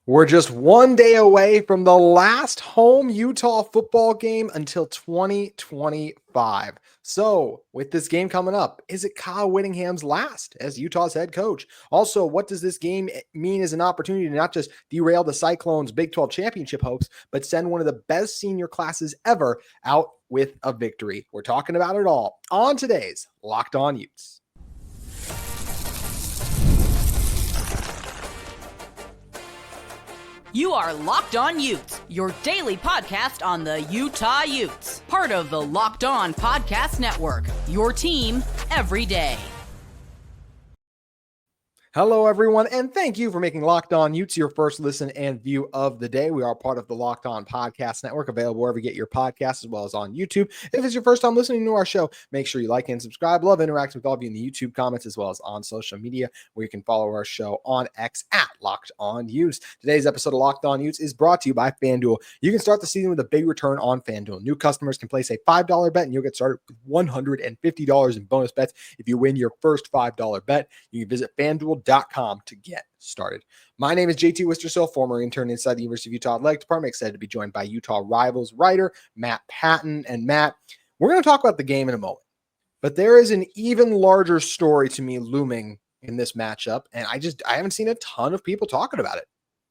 We're just one day away from the last home Utah football game until 2025. So, with this game coming up, is it Kyle Whittingham's last as Utah's head coach? Also, what does this game mean as an opportunity to not just derail the Cyclones' Big 12 championship hopes, but send one of the best senior classes ever out with a victory? We're talking about it all on today's Locked On Utes. You are Locked On Utes, your daily podcast on the Utah Utes. Part of the Locked On Podcast Network, your team every day. Hello, everyone, and thank you for making Locked On Utes your first listen and view of the day. We are part of the Locked On Podcast Network, available wherever you get your podcasts, as well as on YouTube. If it's your first time listening to our show, make sure you like and subscribe. Love interacting with all of you in the YouTube comments, as well as on social media, where you can follow our show on X at Locked On Utes. Today's episode of Locked On Utes is brought to you by FanDuel. You can start the season with a big return on FanDuel. New customers can place a $5 bet, and you'll get started with $150 in bonus bets if you win your first $5 bet. You can visit FanDuel.com to get started. My name is JT Wistrcill, former intern inside the University of Utah Athletic Department. Excited to be joined by Utah Rivals writer Matt Patton. And Matt, we're going to talk about the game in a moment, but there is an even larger story to me looming in this matchup, and I haven't seen a ton of people talking about it.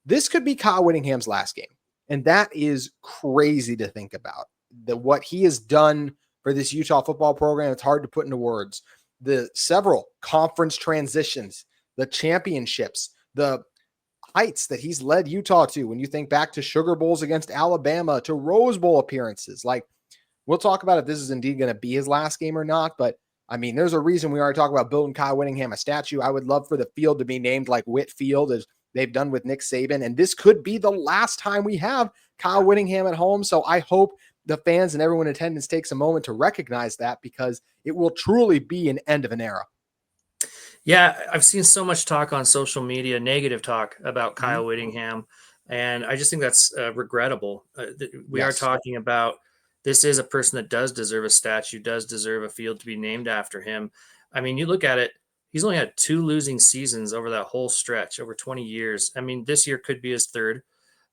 This could be Kyle Whittingham's last game, and that is crazy to think about. What he has done for this Utah football program, it's hard to put into words. The several conference transitions, the championships, the heights that he's led Utah to. When you think back to Sugar Bowls against Alabama, to Rose Bowl appearances, like we'll talk about if this is indeed going to be his last game or not. But I mean, there's a reason we already talk about building Kyle Whittingham a statue. I would love for the field to be named like Whitfield, as they've done with Nick Saban. And this could be the last time we have Kyle Whittingham at home. So I hope the fans and everyone in attendance takes a moment to recognize that, because it will truly be an end of an era. Yeah, I've seen so much talk on social media, negative talk about Kyle Whittingham, and I just think that's regrettable. We are talking about, this is a person that does deserve a statue, does deserve a field to be named after him. I mean, you look at it, he's only had 2 losing seasons over that whole stretch, over 20 years. I mean, this year could be his 3rd,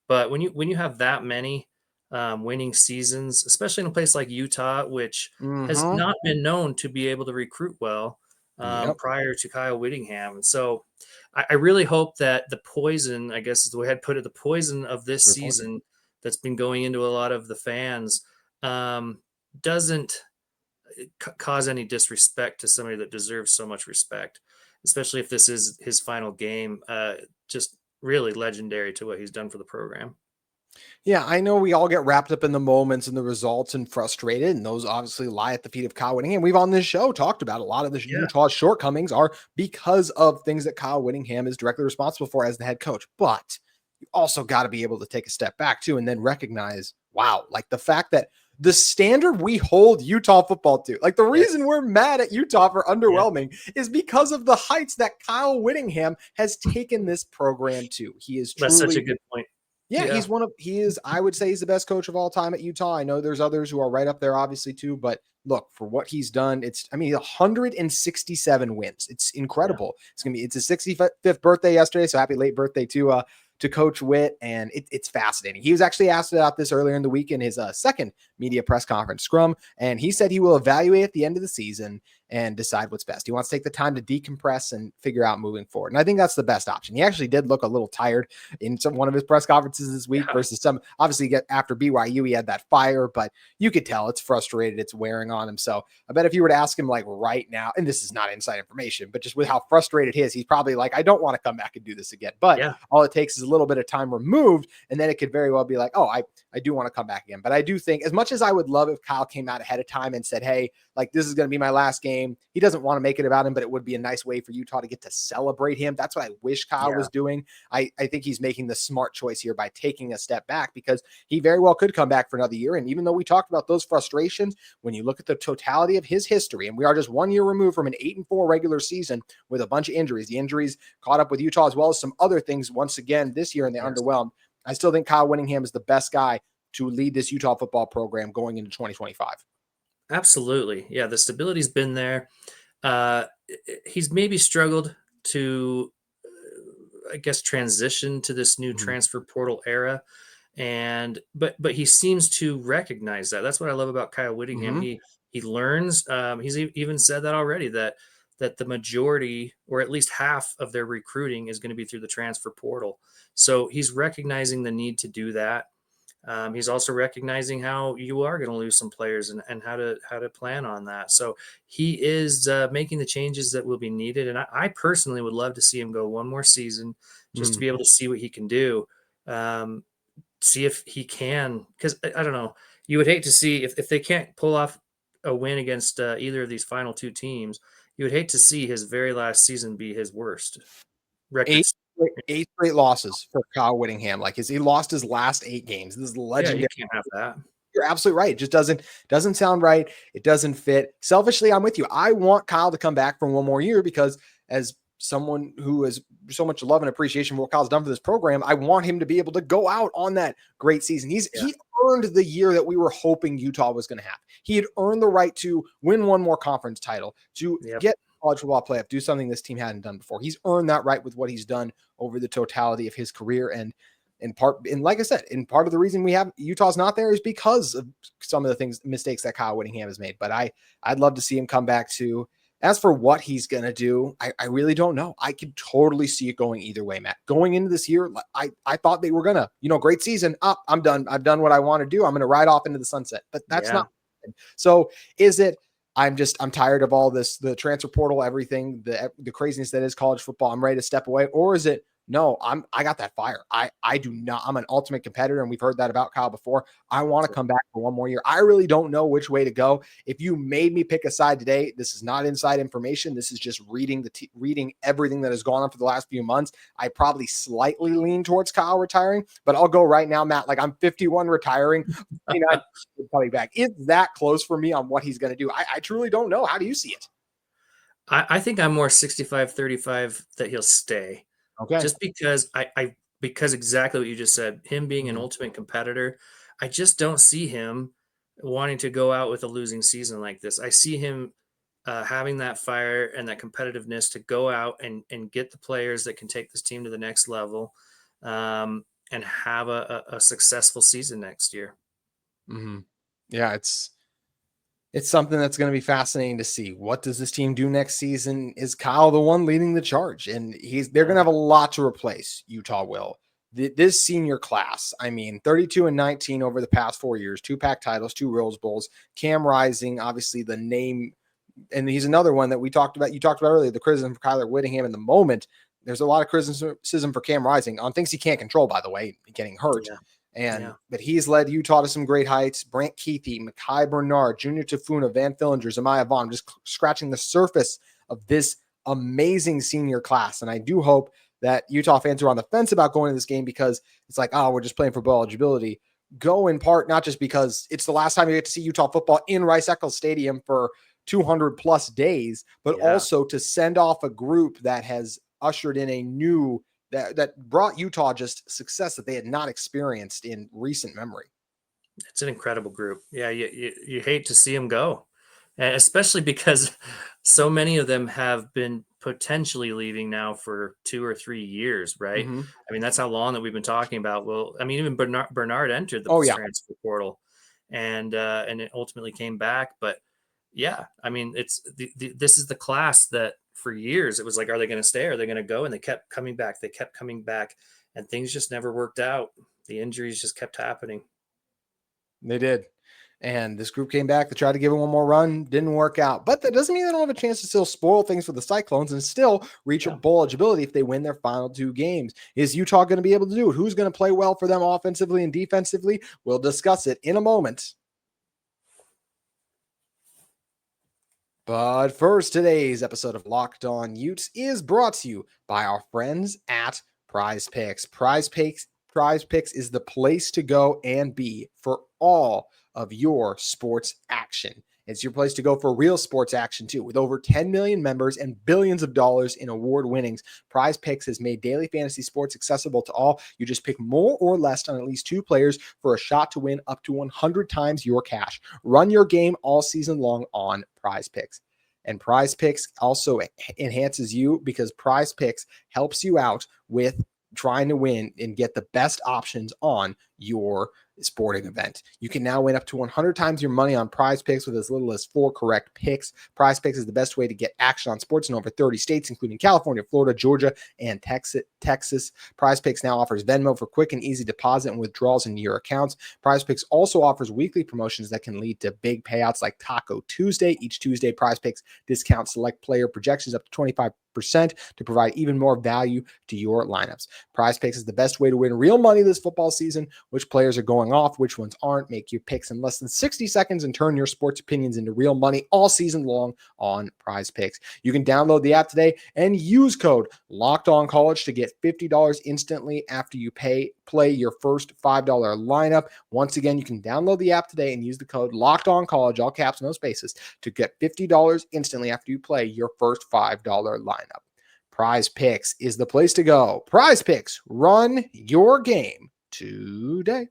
but when you have that many winning seasons, especially in a place like Utah, which has not been known to be able to recruit well, prior to Kyle Whittingham. And so I really hope that the poison, I guess is the way I'd put it, the poison of this season that's been going into a lot of the fans doesn't cause any disrespect to somebody that deserves so much respect, especially if this is his final game. Just really legendary to what he's done for the program. Yeah, I know we all get wrapped up in the moments and the results and frustrated, and those obviously lie at the feet of Kyle Whittingham. We've on this show talked about a lot of the Utah's shortcomings are because of things that Kyle Whittingham is directly responsible for as the head coach. But you also got to be able to take a step back too, and then recognize, wow, like the fact that the standard we hold Utah football to, like the reason we're mad at Utah for underwhelming is because of the heights that Kyle Whittingham has taken this program to. He is truly, that's such a good point. Yeah, I would say he's the best coach of all time at Utah. I know there's others who are right up there, obviously, too. But look, for what he's done, 167 wins. It's incredible. Yeah. It's his 65th birthday yesterday. So happy late birthday to Coach Whit. And it's fascinating. He was actually asked about this earlier in the week in his second media press conference scrum. And he said he will evaluate at the end of the season and decide what's best. He wants to take the time to decompress and figure out moving forward. And I think that's the best option. He actually did look a little tired in one of his press conferences this week versus some, obviously after BYU, he had that fire, but you could tell it's frustrated. It's wearing on him. So I bet if you were to ask him like right now, and this is not inside information, but just with how frustrated he is, he's probably like, I don't want to come back and do this again. But all it takes is a little bit of time removed. And then it could very well be like, oh, I do want to come back again. But I do think, as much as I would love if Kyle came out ahead of time and said, hey, like this is going to be my last game, he doesn't want to make it about him, but it would be a nice way for Utah to get to celebrate him. That's what I wish Kyle was doing. I think he's making the smart choice here by taking a step back, because he very well could come back for another year. And even though we talked about those frustrations, when you look at the totality of his history, and we are just 1 year removed from an 8-4 regular season with a bunch of injuries, the injuries caught up with Utah as well as some other things once again this year, and they underwhelmed. I still think Kyle Whittingham is the best guy to lead this Utah football program going into 2025. Absolutely. Yeah, the stability's been there. He's maybe struggled to I guess, transition to this new transfer portal era. But he seems to recognize that. That's what I love about Kyle Whittingham. He learns. He's even said that already, that the majority, or at least half of their recruiting, is going to be through the transfer portal. So he's recognizing the need to do that. He's also recognizing how you are going to lose some players, and how to plan on that. So he is making the changes that will be needed. And I personally would love to see him go one more season, just to be able to see what he can do. See if he can, because I don't know. You would hate to see if they can't pull off a win against either of these final two teams. You would hate to see his very last season be his worst record. Eight straight losses for Kyle Whittingham. Like, he lost his last 8 games. This is legendary. Yeah, you can't have that. You're absolutely right. It just doesn't sound right. It doesn't fit. Selfishly, I'm with you. I want Kyle to come back for one more year, because as someone who has so much love and appreciation for what Kyle's done for this program, I want him to be able to go out on that great season. He earned the year that we were hoping Utah was going to have. He had earned the right to win one more conference title, to get college football playoff, do something this team hadn't done before. He's earned that right with what he's done over the totality of his career. And like I said, part of the reason we have Utah's not there is because of some of the mistakes that Kyle Whittingham has made. But I'd love to see him come back too. As for what he's going to do, I really don't know. I could totally see it going either way, Matt. Going into this year, I thought they were going to, great season. I'm done. I've done what I want to do. I'm going to ride off into the sunset. But that's not. So is it? I'm tired of all this, the transfer portal, everything, the craziness that is college football. I'm ready to step away. Or is it, no, I got that fire. I do not. I'm an ultimate competitor, and we've heard that about Kyle before. I want to come back for one more year. I really don't know which way to go. If you made me pick a side today, this is not inside information. This is just reading everything that has gone on for the last few months. I probably slightly lean towards Kyle retiring, but I'll go right now, Matt. Like, I'm 51 retiring. Coming back. It's that close for me on what he's going to do. I truly don't know. How do you see it? I think I'm more 65-35 that he'll stay. Okay. Just because because exactly what you just said, him being an ultimate competitor, I just don't see him wanting to go out with a losing season like this. I see him having that fire and that competitiveness to go out and get the players that can take this team to the next level, and have a successful season next year. Yeah, it's something that's going to be fascinating to see. What does this team do next season? Is Kyle the one leading the charge? And they're going to have a lot to replace. Utah will. This senior class, 32-19 over the past 4 years, 2 PAC titles, 2 Rose Bowls. Cam Rising, obviously the name, and he's another one that we talked about. You talked about earlier, the criticism for Kyler Whittingham in the moment. There's a lot of criticism for Cam Rising on things he can't control, by the way, getting hurt. But he's led Utah to some great heights. Brant Keithy, Mekhi Bernard, Junior Tafuna, Van Fillinger, Zamiah Vaughn, just scratching the surface of this amazing senior class. And I do hope that Utah fans who are on the fence about going to this game because it's like, oh, we're just playing for bowl eligibility, go in part not just because it's the last time you get to see Utah football in Rice-Eccles Stadium for 200 plus days, but also to send off a group that has ushered in a new that brought Utah just success that they had not experienced in recent memory. It's an incredible group. Yeah, you hate to see them go, and especially because so many of them have been potentially leaving now for 2 or 3 years, right? That's how long that we've been talking about. Well, even Bernard entered the transfer portal, and it ultimately came back. But it's this is the class that for years it was like, are they going to stay? Are they going to go? And they kept coming back. And things just never worked out. The injuries just kept happening. They did. And this group came back to try to give it one more run. Didn't work out. But that doesn't mean they don't have a chance to still spoil things for the Cyclones and still reach a bowl eligibility if they win their final 2 games. Is Utah going to be able to do it? Who's going to play well for them offensively and defensively? We'll discuss it in a moment. But first, today's episode of Locked On Utes is brought to you by our friends at Prize Picks. Prize Picks is the place to go and be for all of your sports action. It's your place to go for real sports action too. With over 10 million members and billions of dollars in award winnings, Prize Picks has made daily fantasy sports accessible to all. You just pick more or less on at least 2 players for a shot to win up to 100 times your cash. Run your game all season long on Prize Picks. And Prize Picks also enhances you because Prize Picks helps you out with trying to win and get the best options on your sporting event. You can now win up to 100 times your money on Prize Picks with as little as 4 correct picks. Prize Picks is the best way to get action on sports in over 30 states, including California, Florida, Georgia, and Texas. Prize Picks now offers Venmo for quick and easy deposit and withdrawals into your accounts. Prize Picks also offers weekly promotions that can lead to big payouts like Taco Tuesday. Each Tuesday, Prize Picks discounts select player projections up to 25% to provide even more value to your lineups. Prize Picks is the best way to win real money this football season. Which players are going off, which ones aren't. Make your picks in less than 60 seconds and turn your sports opinions into real money all season long on Prize Picks. You can download the app today and use code LOCKEDONCollege to get $50 instantly after you play your first $5 lineup. Once again, you can download the app today and use the code LOCKEDONCollege, all caps, no spaces, to get $50 instantly after you play your first $5 lineup. Prize Picks is the place to go. Prize Picks, run your game today.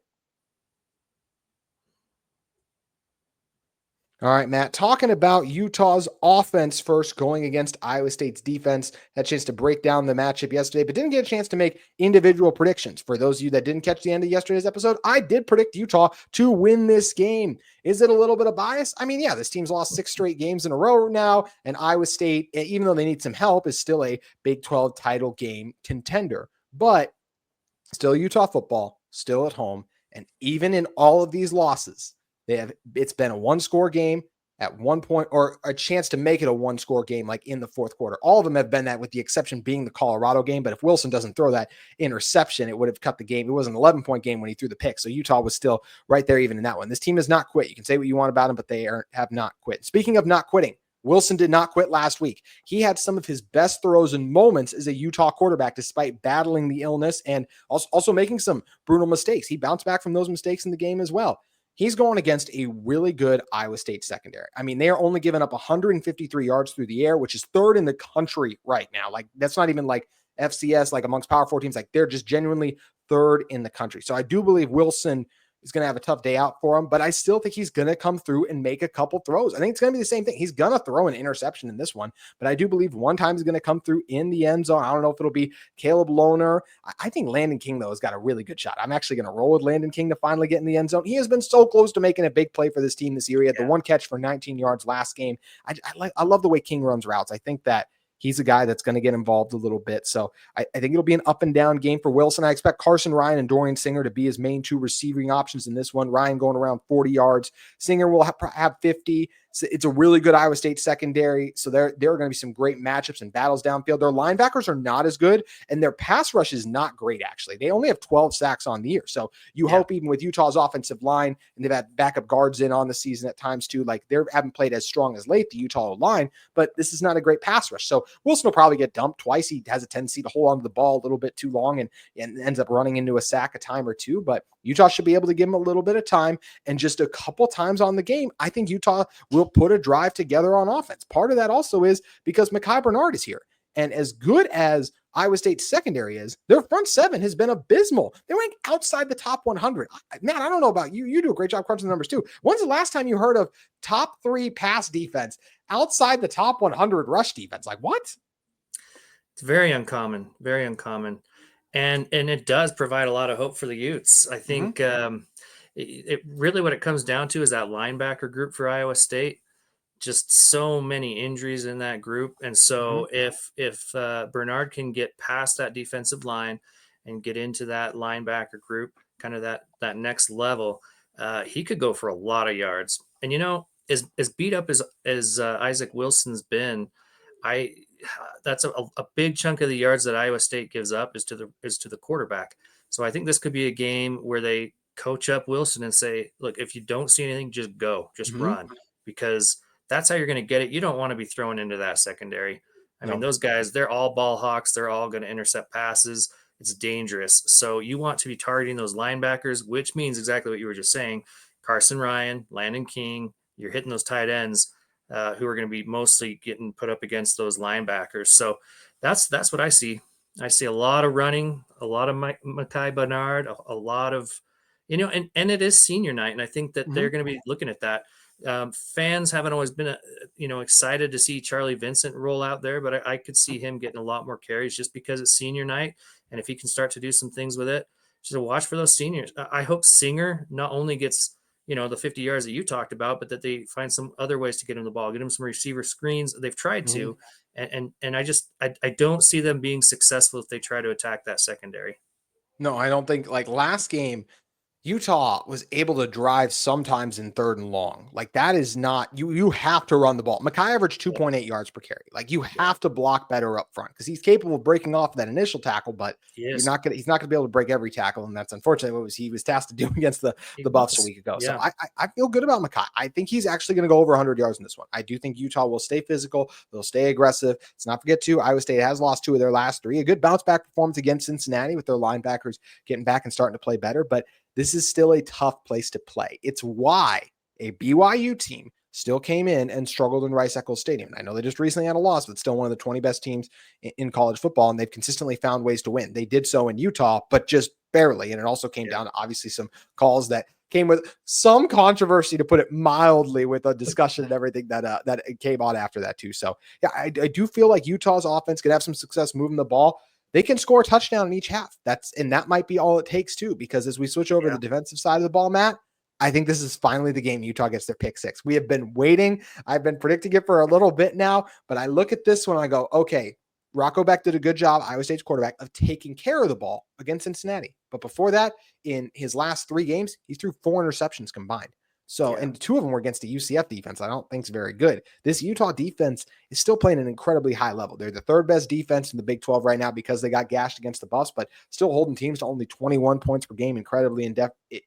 All right, Matt, talking about Utah's offense first, going against Iowa State's defense. Had a chance to break down the matchup yesterday, but didn't get a chance to make individual predictions. For those of you that didn't catch the end of yesterday's episode, I did predict Utah to win this game. Is it a little bit of bias? I mean, yeah, this team's lost 6 straight games in a row now, and Iowa State, even though they need some help, is still a Big 12 title game contender. But still Utah football, still at home, and even in all of these losses, it's been a 1-score game at one point, or a chance to make it a 1-score game like in the fourth quarter. All of them have been that, with the exception being the Colorado game. But if Wilson doesn't throw that interception, it would have cut the game. It was an 11-point game when he threw the pick. So Utah was still right there even in that one. This team has not quit. You can say what you want about them, but they have not quit. Speaking of not quitting, Wilson did not quit last week. He had some of his best throws and moments as a Utah quarterback, despite battling the illness and also making some brutal mistakes. He bounced back from those mistakes in the game as well. He's going against a really good Iowa State secondary. I mean, they are only giving up 153 yards through the air, which is 3rd in the country right now. Like, that's not even like FCS, like amongst Power 4 teams. Like, they're just genuinely 3rd in the country. So I do believe Wilson is going to have a tough day out for him, but I still think he's going to come through and make a couple throws. I think it's going to be the same thing. He's going to throw an interception in this one, but I do believe one time he's going to come through in the end zone. I don't know if it'll be Caleb Lohner. I think Landon King, though, has got a really good shot. I'm actually going to roll with Landon King to finally get in the end zone. He has been so close to making a big play for this team this year. He had the one catch for 19 yards last game. I love the way King runs routes. I think that he's a guy that's going to get involved a little bit. So I think it'll be an up and down game for Wilson. I expect Carson Ryan and Dorian Singer to be his main 2 receiving options in this one. Ryan going around 40 yards. Singer will have 50. It's a really good Iowa State secondary. So there are going to be some great matchups and battles downfield. Their linebackers are not as good, and their pass rush is not great, actually. They only have 12 sacks on the year. So you hope, even with Utah's offensive line, and they've had backup guards in on the season at times too, like they haven't played as strong as late, the Utah line, but this is not a great pass rush. So Wilson will probably get dumped twice. He has a tendency to hold on to the ball a little bit too long and ends up running into a sack a time or two, but Utah should be able to give him a little bit of time, and just a couple times on the game, I think Utah will put a drive together on offense. Part of that also is because Micah Bernard is here. And as good as Iowa State's secondary is, their front 7 has been abysmal. They rank outside the top 100. Man, I don't know about you. You do a great job crunching the numbers too. When's the last time you heard of top 3 pass defense outside the top 100 rush defense? Like, what? It's very uncommon, very uncommon. And it does provide a lot of hope for the Utes. I think it really, what it comes down to is that linebacker group for Iowa State. Just so many injuries in that group. And so if Bernard can get past that defensive line and get into that linebacker group, kind of that next level, he could go for a lot of yards. And, as beat up as Isaac Wilson's been, that's a big chunk of the yards that Iowa State gives up is to the quarterback. So I think this could be a game where they coach up Wilson and say, look, if you don't see anything, just go, just run, because that's how you're going to get it. You don't want to be thrown into that secondary. I mean, those guys, they're all ball hawks. They're all going to intercept passes. It's dangerous. So you want to be targeting those linebackers, which means exactly what you were just saying. Carson Ryan, Landon King, you're hitting those tight ends who are going to be mostly getting put up against those linebackers. So that's what I see. I see a lot of running, a lot of Micah Bernard, a lot of, and it is senior night. And I think that they're going to be looking at that. Fans haven't always been, excited to see Charlie Vincent roll out there, but I could see him getting a lot more carries just because it's senior night. And if he can start to do some things with it, just watch for those seniors. I hope Singer not only gets, the 50 yards that you talked about, but that they find some other ways to get him the ball, get him some receiver screens. They've tried to, and I don't see them being successful if they try to attack that secondary. No, I don't think, like last game, Utah was able to drive sometimes in 3rd and long. Like that is not, you have to run the ball. Micah averaged 2.8 yards per carry. Like you have to block better up front because he's capable of breaking off that initial tackle, but he's not going to be able to break every tackle. And that's unfortunately what he was tasked to do against the Buffs a week ago. Yeah. So I feel good about Micah. I think he's actually going to go over 100 yards in this one. I do think Utah will stay physical. They'll stay aggressive. Let's not forget too, Iowa State has lost 2 of their last 3. A good bounce back performance against Cincinnati with their linebackers getting back and starting to play better, but this is still a tough place to play. It's why a BYU team still came in and struggled in Rice-Eccles Stadium. I know they just recently had a loss, but still one of the 20 best teams in college football, and they've consistently found ways to win. They did so in Utah, but just barely, and it also came down to obviously some calls that came with some controversy, to put it mildly, with a discussion and everything that came on after that too. So yeah, I do feel like Utah's offense could have some success moving the ball. They can score a touchdown in each half. And that might be all it takes too, because as we switch over to the defensive side of the ball, Matt, I think this is finally the game Utah gets their pick 6. We have been waiting. I've been predicting it for a little bit now, but I look at this one and I go, okay, Rocco Beck did a good job, Iowa State's quarterback, of taking care of the ball against Cincinnati. But before that, in his last 3 games, he threw 4 interceptions combined. So, and 2 of them were against the UCF defense. I don't think it's very good. This Utah defense is still playing an incredibly high level. They're the 3rd best defense in the Big 12 right now because they got gashed against the Buffs, but still holding teams to only 21 points per game. Incredibly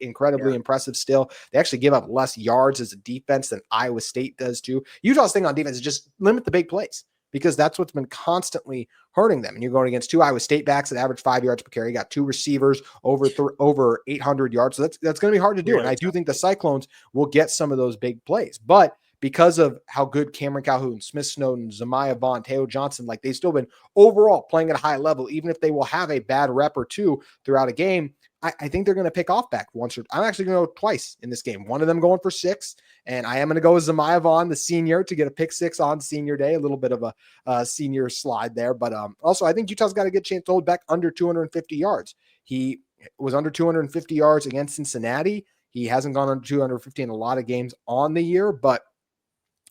impressive still. They actually give up less yards as a defense than Iowa State does too. Utah's thing on defense is just limit the big plays, because that's what's been constantly hurting them. And you're going against 2 Iowa State backs that average 5 yards per carry. You got 2 receivers over 800 yards. So that's going to be hard to do. And I do think the Cyclones will get some of those big plays. But because of how good Cameron Calhoun, Smith Snowden, Zemiah Vaughn, Teo Johnson, like they've still been overall playing at a high level, even if they will have a bad rep or 2 throughout a game, I think they're going to pick off back once. I'm actually going to go twice in this game. One of them going for 6, and I am going to go with Zemiah Vaughn, the senior, to get a pick 6 on senior day. A little bit of a senior slide there, but also I think Utah's got a good chance to hold back under 250 yards. He was under 250 yards against Cincinnati. He hasn't gone under 250 in a lot of games on the year, but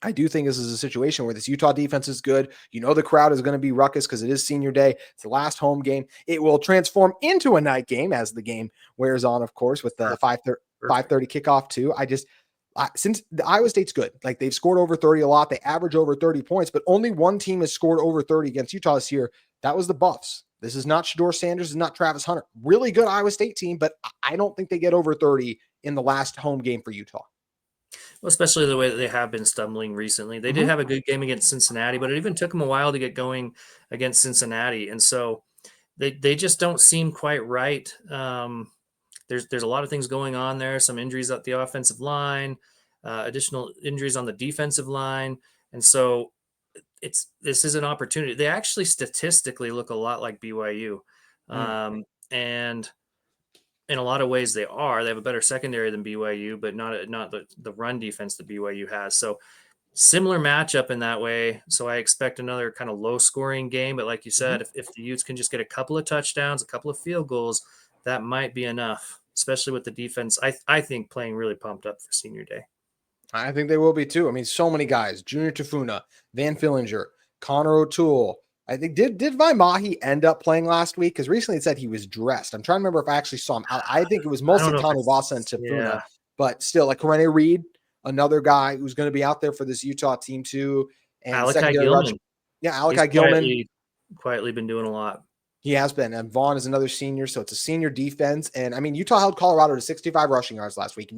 I do think this is a situation where this Utah defense is good. The crowd is going to be ruckus because it is senior day. It's the last home game. It will transform into a night game as the game wears on, of course, with the 5:30 kickoff too. Since the Iowa State's good, like they've scored over 30 a lot. They average over 30 points, but only one team has scored over 30 against Utah this year. That was the Buffs. This is not Shedeur Sanders. This is not Travis Hunter. Really good Iowa State team, but I don't think they get over 30 in the last home game for Utah. Well, especially the way that they have been stumbling recently. They did have a good game against Cincinnati, but it even took them a while to get going against Cincinnati. And so they just don't seem quite right. There's a lot of things going on there, some injuries at the offensive line, additional injuries on the defensive line. And so this is an opportunity. They actually statistically look a lot like BYU. And in a lot of ways they have a better secondary than BYU, but not the run defense that BYU has. So similar matchup in that way. So I expect another kind of low scoring game, but like you said, if the Utes can just get a couple of touchdowns, a couple of field goals, that might be enough, especially with the defense. I think playing really pumped up for senior day. I think they will be too. I mean, so many guys, Junior Tafuna, Van Fillinger, Connor O'Toole. I think did Vaimahi end up playing last week? Because recently it said he was dressed. I'm trying to remember if I actually saw him. I think it was mostly Tanu Vasa and Tafuna, but still, like Karene Reed, another guy who's going to be out there for this Utah team too. And Alakai Gilman. Alakai Gilman. Quietly been doing a lot. He has been. And Vaughn is another senior, so it's a senior defense. And I mean, Utah held Colorado to 65 rushing yards last week.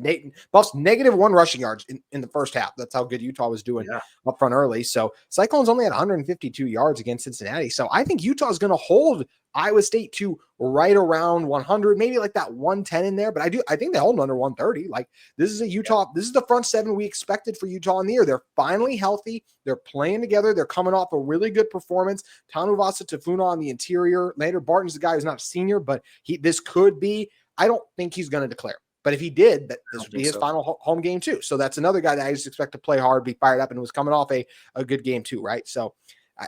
Buffs -1 rushing yards in the first half. That's how good Utah was doing up front early. So Cyclones only had 152 yards against Cincinnati. So I think Utah is going to hold Iowa State to right around 100, maybe like that 110 in there. But I think they hold them under 130. Like this is this is the front 7 we expected for Utah in the year. They're finally healthy. They're playing together. They're coming off a really good performance. Tanu Vasa Tafuna on the interior. Later, Barton's the guy who's not a senior, but this could be. I don't think he's going to declare. But if he did, this would think be his so. final home game too. So that's another guy that I just expect to play hard, be fired up, and was coming off a good game too, right? So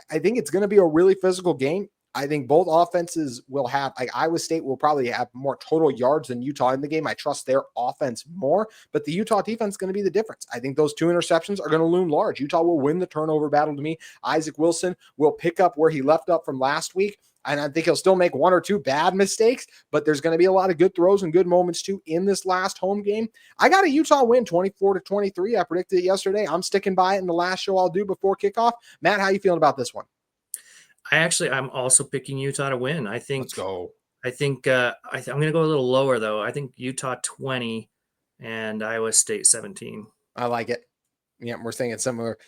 I think it's going to be a really physical game. I think both offenses will have, like Iowa State will probably have more total yards than Utah in the game. I trust their offense more, but the Utah defense is going to be the difference. I think those 2 interceptions are going to loom large. Utah will win the turnover battle to me. Isaac Wilson will pick up where he left up from last week. And I think he'll still make 1 or 2 bad mistakes, but there's going to be a lot of good throws and good moments too in this last home game. I got a Utah win 24-23. I predicted it yesterday. I'm sticking by it in the last show I'll do before kickoff. Matt, how you feeling about this one? I'm also picking Utah to win. Let's go. I'm going to go a little lower though. I think Utah 20 and Iowa State 17. I like it. Yeah, we're thinking similar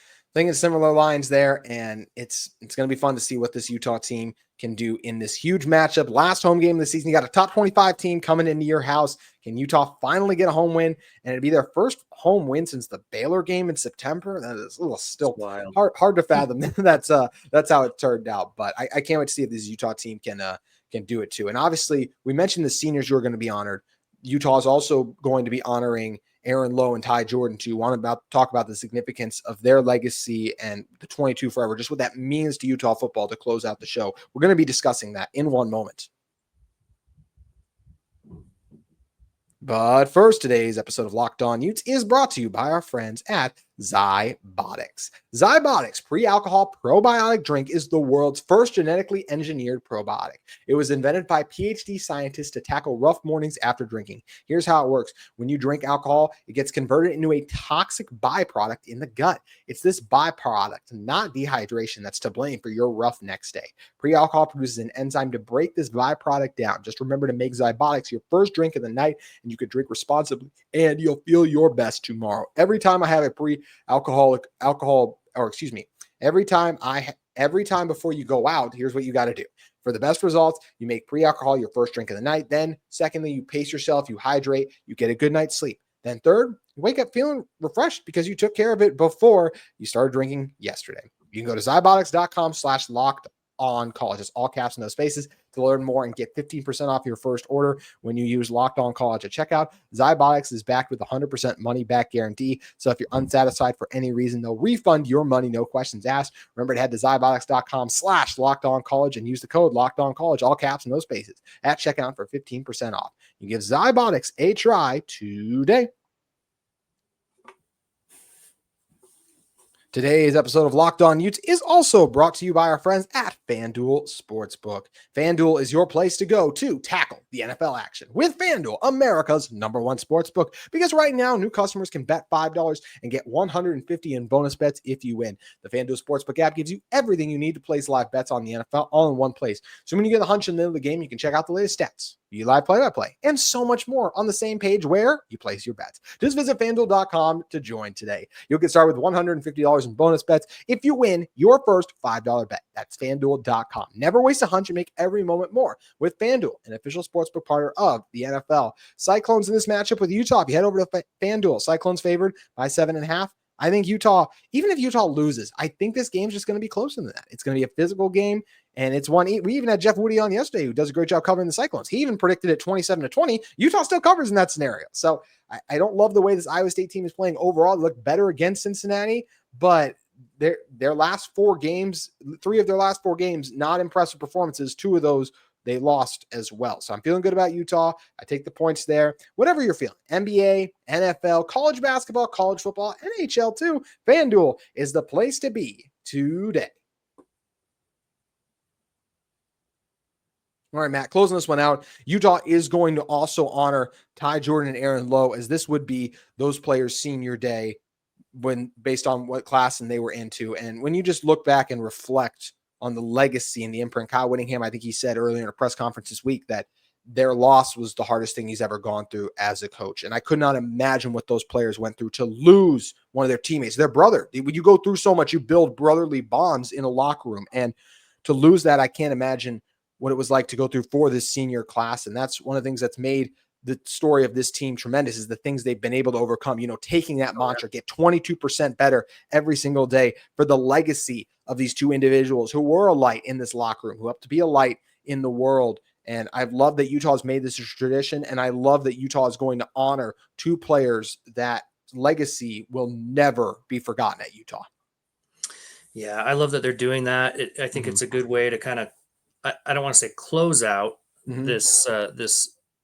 lines there, and it's going to be fun to see what this Utah team can do in this huge matchup. Last home game of the season. You got a top 25 team coming into your house. Can Utah finally get a home win? And it'd be their first home win since the Baylor game in September. That is a little still hard to fathom. That's how it turned out. But I can't wait to see if this Utah team can do it too. And obviously, we mentioned the seniors who are going to be honored. Utah is also going to be honoring Aaron Lowe and Ty Jordan too. Want to talk about the significance of their legacy and the 22 forever, just what that means to Utah football to close out the show. We're going to be discussing that in one moment. But first, today's episode of Locked On Utes is brought to you by our friends at Zybotics. Zybotics pre-alcohol probiotic drink is the world's first genetically engineered probiotic. It was invented by PhD scientists to tackle rough mornings after drinking. Here's how it works. When you drink alcohol, it gets converted into a toxic byproduct in the gut. It's this byproduct, not dehydration, that's to blame for your rough next day. Pre-alcohol produces an enzyme to break this byproduct down. Just remember to make Zybotics your first drink of the night, and you can drink responsibly, and you'll feel your best tomorrow. Every time I have a every time before you go out, here's what you got to do. For the best results, you make pre-alcohol your first drink of the night. Then secondly, you pace yourself, you hydrate, you get a good night's sleep. Then third, you wake up feeling refreshed because you took care of it before you started drinking yesterday. You can go to zybotics.com/lockedoncollege. It's all caps and no spaces to learn more and get 15% off your first order when you use Locked On College at checkout. Zybotics is backed with a 100% money back guarantee. So if you're unsatisfied for any reason, they'll refund your money, no questions asked. Remember to head to zybotics.com/lockedoncollege and use the code LockedOnCollege, all caps and no spaces at checkout for 15% off. You give Zybotics a try today. Today's episode of Locked On Utes is also brought to you by our friends at FanDuel Sportsbook. FanDuel is your place to go to tackle the NFL action with FanDuel, America's #1 sportsbook. Because right now, new customers can bet $5 and get $150 in bonus bets if you win. The FanDuel Sportsbook app gives you everything you need to place live bets on the NFL all in one place. So when you get a hunch in the middle of the game, you can check out the latest stats, view live play-by-play, and so much more on the same page where you place your bets. Just visit FanDuel.com to join today. You'll get started with $150 in bonus bets if you win your first $5 bet. That's FanDuel.com. Never waste a hunch and make every moment more with FanDuel, an official sportsbook partner of the NFL. Cyclones in this matchup with Utah. If you head over to FanDuel, Cyclones favored by 7.5. I think Utah, even if Utah loses, I think this game's just going to be closer than that. It's going to be a physical game, and it's one. We even had Jeff Woody on yesterday, who does a great job covering the Cyclones. He even predicted it 27-20. Utah still covers in that scenario. So I don't love the way this Iowa State team is playing overall. They look better against Cincinnati, but their last 4 games, 3 of their last 4 games, not impressive performances. 2 of those they lost as well. So I'm feeling good about Utah. I take the points there. Whatever you're feeling, NBA, NFL, college basketball, college football, NHL too, FanDuel is the place to be today. All right, Matt, closing this one out. Utah is going to also honor Ty Jordan and Aaron Lowe, as this would be those players' senior day when based on what class and they were into. And when you just look back and reflect on the legacy and the imprint, Kyle Whittingham, I think he said earlier in a press conference this week that their loss was the hardest thing he's ever gone through as a coach. And I could not imagine what those players went through to lose one of their teammates, their brother. When you go through so much, you build brotherly bonds in a locker room. And to lose that, I can't imagine what it was like to go through for this senior class. And that's one of the things that's made the story of this team tremendous, is the things they've been able to overcome, taking that mantra, get 22% better every single day for the legacy of these 2 individuals who were a light in this locker room, who have to be a light in the world. And I love that Utah has made this a tradition. And I love that Utah is going to honor two players that legacy will never be forgotten at Utah. Yeah, I love that they're doing that. I think it's a good way to kind of, I don't want to say close out this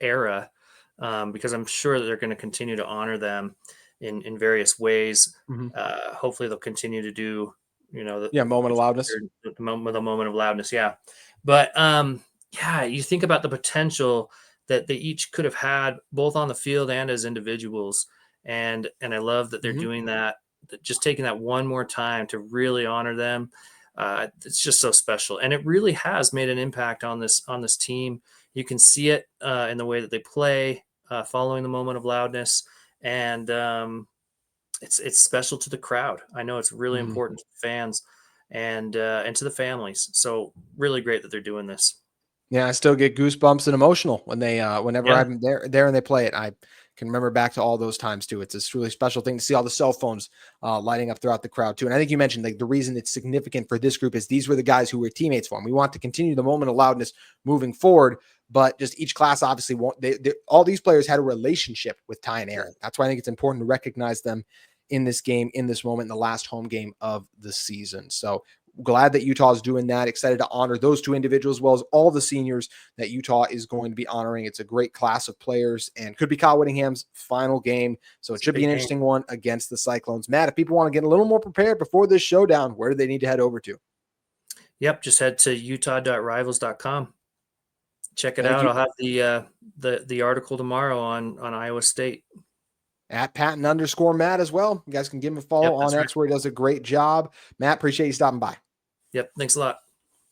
era, because I'm sure that they're going to continue to honor them in various ways. Hopefully they'll continue to do, Moment of loudness. The moment of loudness. Yeah. But yeah, you think about the potential that they each could have had both on the field and as individuals. And I love that they're doing that, just taking that one more time to really honor them. It's just so special. And it really has made an impact on this team. You can see it in the way that they play following the moment of loudness. And it's special to the crowd. I know it's really important to the fans and to the families. So really great that they're doing this. Yeah, I still get goosebumps and emotional when they whenever I'm there and they play it. I can remember back to all those times too. It's a really special thing to see all the cell phones lighting up throughout the crowd too. And I think you mentioned like the reason it's significant for this group is these were the guys who were teammates for them. We want to continue the moment of loudness moving forward, but just each class obviously won't. All these players had a relationship with Ty and Aaron. That's why I think it's important to recognize them in this game, in this moment, in the last home game of the season. So glad that Utah is doing that. Excited to honor those two individuals, as well as all the seniors that Utah is going to be honoring. It's a great class of players and could be Kyle Whittingham's final game. So it should be an interesting one against the Cyclones. Matt, if people want to get a little more prepared before this showdown, where do they need to head over to? Yep. Just head to utah.rivals.com. Check it out. I'll have the article tomorrow on Iowa State. At Patton_Matt as well. You guys can give him a follow on X where he does a great job. Matt, appreciate you stopping by. Yep. Thanks a lot.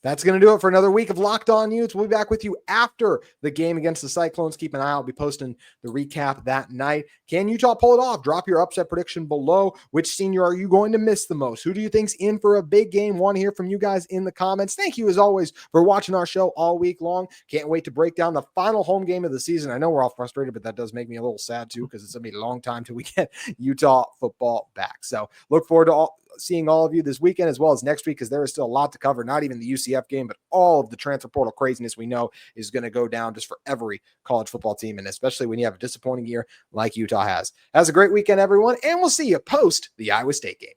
That's going to do it for another week of Locked On Utes. We'll be back with you after the game against the Cyclones. Keep an eye out. I'll be posting the recap that night. Can Utah pull it off? Drop your upset prediction below. Which senior are you going to miss the most? Who do you think's in for a big game? Want to hear from you guys in the comments. Thank you, as always, for watching our show all week long. Can't wait to break down the final home game of the season. I know we're all frustrated, but that does make me a little sad, too, because it's going to be a long time till we get Utah football back. So look forward to seeing all of you this weekend as well as next week, because there is still a lot to cover. Not even the UCF game, but all of the transfer portal craziness we know is going to go down just for every college football team, and especially when you have a disappointing year like Utah has. Have a great weekend, everyone, and we'll see you post the Iowa State game.